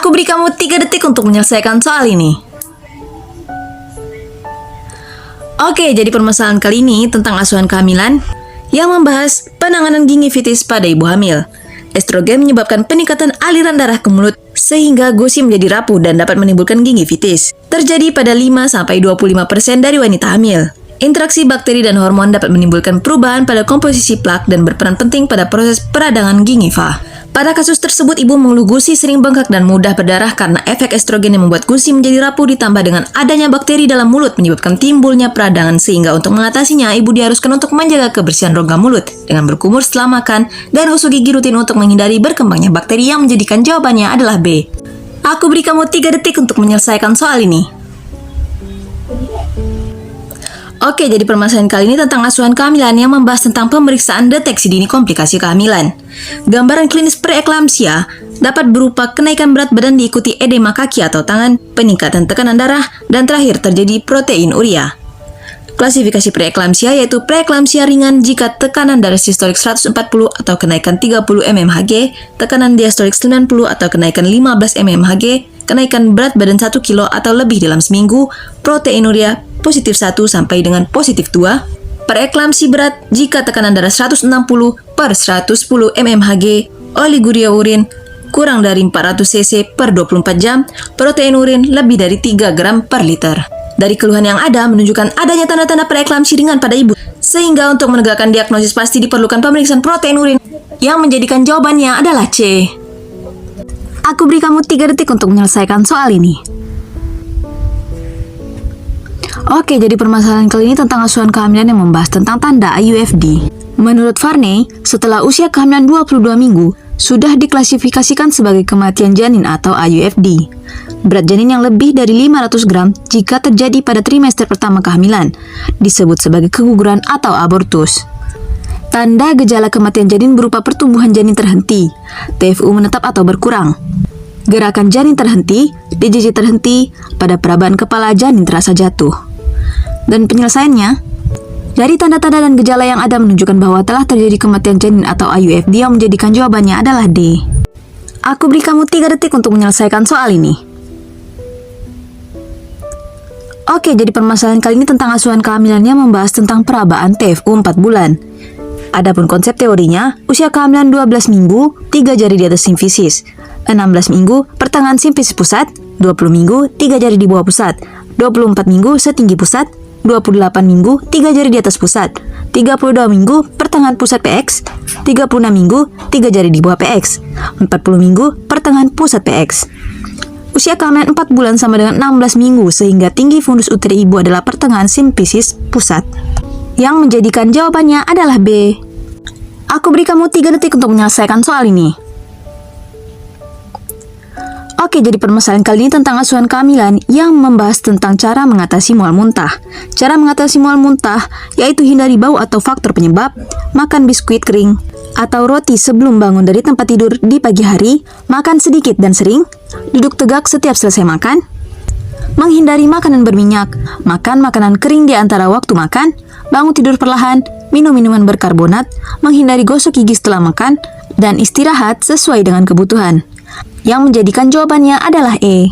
Aku beri kamu 3 detik untuk menyelesaikan soal ini. Oke, jadi permasalahan kali ini tentang asuhan kehamilan yang membahas penanganan gingivitis pada ibu hamil. Estrogen menyebabkan peningkatan aliran darah ke mulut sehingga gusi menjadi rapuh dan dapat menimbulkan gingivitis. Terjadi pada 5-25% dari wanita hamil. Interaksi bakteri dan hormon dapat menimbulkan perubahan pada komposisi plak dan berperan penting pada proses peradangan gingiva. Pada kasus tersebut, ibu mengeluh gusi sering bengkak dan mudah berdarah karena efek estrogen yang membuat gusi menjadi rapuh ditambah dengan adanya bakteri dalam mulut menyebabkan timbulnya peradangan, sehingga untuk mengatasinya, ibu diharuskan untuk menjaga kebersihan rongga mulut dengan berkumur setelah makan dan gosok gigi rutin untuk menghindari berkembangnya bakteri yang menjadikan jawabannya adalah B. Aku beri kamu 3 detik untuk menyelesaikan soal ini. Oke, jadi permasalahan kali ini tentang asuhan kehamilan yang membahas tentang pemeriksaan deteksi dini komplikasi kehamilan. Gambaran klinis preeklamsia dapat berupa kenaikan berat badan diikuti edema kaki atau tangan, peningkatan tekanan darah, dan terakhir terjadi proteinuria. Klasifikasi preeklamsia yaitu preeklamsia ringan jika tekanan darah sistolik 140 atau kenaikan 30 mmHg, tekanan diastolik 90 atau kenaikan 15 mmHg, kenaikan berat badan 1 kilo atau lebih dalam seminggu, proteinuria positif 1 sampai dengan positif 2, preeklamsi berat jika tekanan darah 160 per 110 mmHg, oliguria urin kurang dari 400 cc per 24 jam, protein urin lebih dari 3 gram per liter. Dari keluhan yang ada menunjukkan adanya tanda-tanda preeklamsi ringan pada ibu, sehingga untuk menegakkan diagnosis pasti diperlukan pemeriksaan protein urin yang menjadikan jawabannya adalah C. Aku beri kamu 3 detik untuk menyelesaikan soal ini. Oke, jadi permasalahan kali ini tentang asuhan kehamilan yang membahas tentang tanda IUFD. Menurut Varney, setelah usia kehamilan 22 minggu, sudah diklasifikasikan sebagai kematian janin atau IUFD. Berat janin yang lebih dari 500 gram jika terjadi pada trimester pertama kehamilan, disebut sebagai keguguran atau abortus. Tanda gejala kematian janin berupa pertumbuhan janin terhenti, TFU menetap atau berkurang, gerakan janin terhenti, DJJ terhenti, pada perabaan kepala janin terasa jatuh. Dan penyelesaiannya, dari tanda-tanda dan gejala yang ada menunjukkan bahwa telah terjadi kematian janin atau IUFD yang menjadikan jawabannya adalah D. Aku beri kamu 3 detik untuk menyelesaikan soal ini. Oke, jadi permasalahan kali ini tentang asuhan kehamilan yang membahas tentang perabaan TFU 4 bulan. Adapun konsep teorinya, usia kehamilan 12 minggu, 3 jari di atas simfisis, 16 minggu, pertengahan simfisis pusat, 20 minggu, 3 jari di bawah pusat, 24 minggu, setinggi pusat, 28 minggu, 3 jari di atas pusat, 32 minggu, pertengahan pusat PX, 36 minggu, 3 jari di bawah PX, 40 minggu, pertengahan pusat PX. Usia kehamilan 4 bulan sama dengan 16 minggu, sehingga tinggi fundus uteri ibu adalah pertengahan simfisis pusat. Yang menjadikan jawabannya adalah B. Aku beri kamu 3 detik untuk menyelesaikan soal ini. Oke, jadi permasalahan kali ini tentang asuhan kehamilan yang membahas tentang cara mengatasi mual muntah. Cara mengatasi mual muntah yaitu hindari bau atau faktor penyebab, makan biskuit kering atau roti sebelum bangun dari tempat tidur di pagi hari, makan sedikit dan sering, duduk tegak setiap selesai makan, menghindari makanan berminyak, makan makanan kering di antara waktu makan, bangun tidur perlahan, minum minuman berkarbonat, menghindari gosok gigi setelah makan, dan istirahat sesuai dengan kebutuhan. Yang menjadikan jawabannya adalah E.